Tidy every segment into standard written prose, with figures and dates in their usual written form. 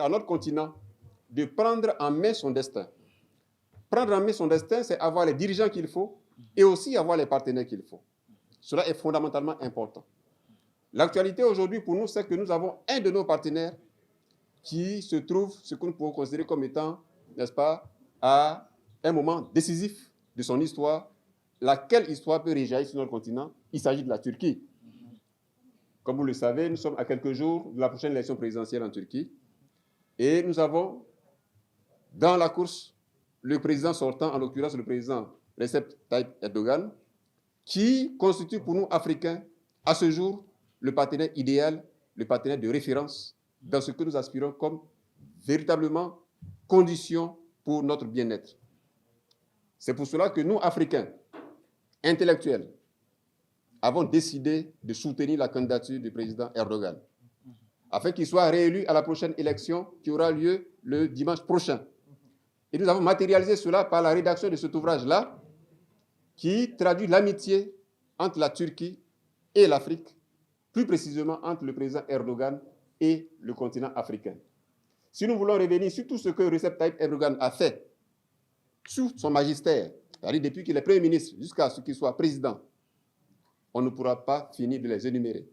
à notre continent de prendre en main son destin. Prendre en main son destin, c'est avoir les dirigeants qu'il faut et aussi avoir les partenaires qu'il faut. Cela est fondamentalement important. L'actualité aujourd'hui pour nous, c'est que nous avons un de nos partenaires qui se trouve, ce que nous pouvons considérer comme étant, n'est-ce pas, à un moment décisif de son histoire. Laquelle histoire peut réjaillir sur notre continent? Il s'agit de la Turquie. Comme vous le savez, nous sommes à quelques jours de la prochaine élection présidentielle en Turquie. Et nous avons dans la course le président sortant, en l'occurrence le président Recep Tayyip Erdogan, qui constitue pour nous, Africains, à ce jour, le partenaire idéal, le partenaire de référence dans ce que nous aspirons comme véritablement condition pour notre bien-être. C'est pour cela que nous, Africains, intellectuels, avons décidé de soutenir la candidature du président Erdogan, afin qu'il soit réélu à la prochaine élection qui aura lieu le dimanche prochain. Et nous avons matérialisé cela par la rédaction de cet ouvrage-là, qui traduit l'amitié entre la Turquie et l'Afrique, plus précisément entre le président Erdogan et le continent africain. Si nous voulons revenir sur tout ce que Recep Tayyip Erdogan a fait sous son magistère, c'est-à-dire depuis qu'il est Premier ministre jusqu'à ce qu'il soit président, on ne pourra pas finir de les énumérer.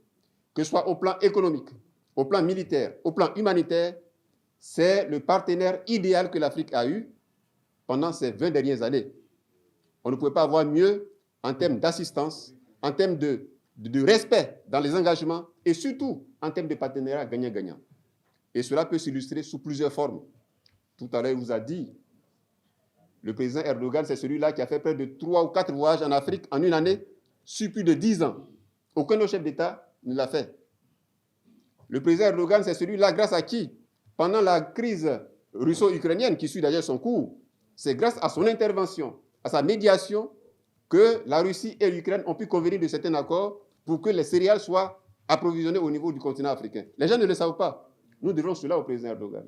Que ce soit au plan économique, au plan militaire, au plan humanitaire, c'est le partenaire idéal que l'Afrique a eu pendant ces 20 dernières années. On ne pouvait pas avoir mieux en termes d'assistance, en termes de respect dans les engagements et surtout en termes de partenariat gagnant-gagnant. Et cela peut s'illustrer sous plusieurs formes. Tout à l'heure, il vous a dit, le président Erdogan, c'est celui-là qui a fait près de 3 ou 4 voyages en Afrique en une année, sur plus de 10 ans. Aucun autre chef d'État ne l'a fait. Le président Erdogan, c'est celui-là grâce à qui, pendant la crise russo-ukrainienne qui suit d'ailleurs son cours, c'est grâce à son intervention, à sa médiation, que la Russie et l'Ukraine ont pu convenir de certains accords pour que les céréales soient approvisionnées au niveau du continent africain. Les gens ne le savent pas. Nous devons cela au président Erdogan.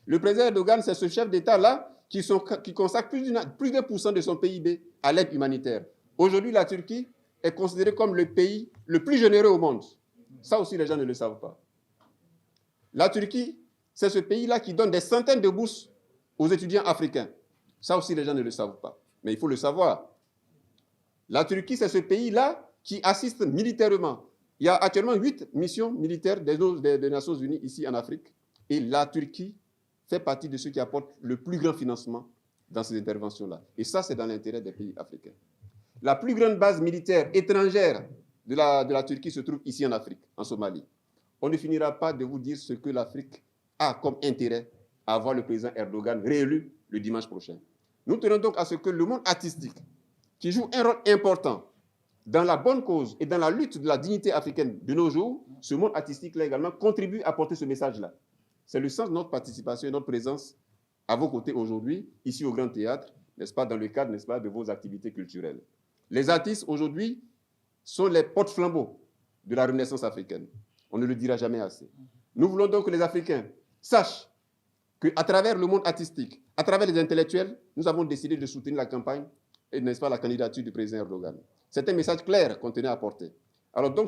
Le président Erdogan, c'est ce chef d'État-là qui consacre plus de % de son PIB à l'aide humanitaire. Aujourd'hui, la Turquie est considérée comme le pays le plus généreux au monde. Ça aussi, les gens ne le savent pas. La Turquie, c'est ce pays-là qui donne des centaines de bourses aux étudiants africains. Ça aussi, les gens ne le savent pas. Mais il faut le savoir. La Turquie, c'est ce pays-là qui assiste militairement. Il y a actuellement 8 missions militaires des Nations Unies ici en Afrique. Et la Turquie fait partie de ceux qui apportent le plus grand financement dans ces interventions-là. Et ça, c'est dans l'intérêt des pays africains. La plus grande base militaire étrangère de la Turquie se trouve ici en Afrique, en Somalie. On ne finira pas de vous dire ce que l'Afrique a comme intérêt à voir le président Erdogan réélu le dimanche prochain. Nous tenons donc à ce que le monde artistique, qui joue un rôle important dans la bonne cause et dans la lutte de la dignité africaine de nos jours, ce monde artistique-là également contribue à porter ce message-là. C'est le sens de notre participation et notre présence à vos côtés aujourd'hui, ici au Grand Théâtre, n'est-ce pas, dans le cadre, n'est-ce pas, de vos activités culturelles. Les artistes aujourd'hui sont les porte-flambeaux de la Renaissance africaine. On ne le dira jamais assez. Nous voulons donc que les Africains sachent qu'à travers le monde artistique, à travers les intellectuels, nous avons décidé de soutenir la campagne et, n'est-ce pas, la candidature du président Erdogan. C'est un message clair qu'on tenait à porter. Alors donc,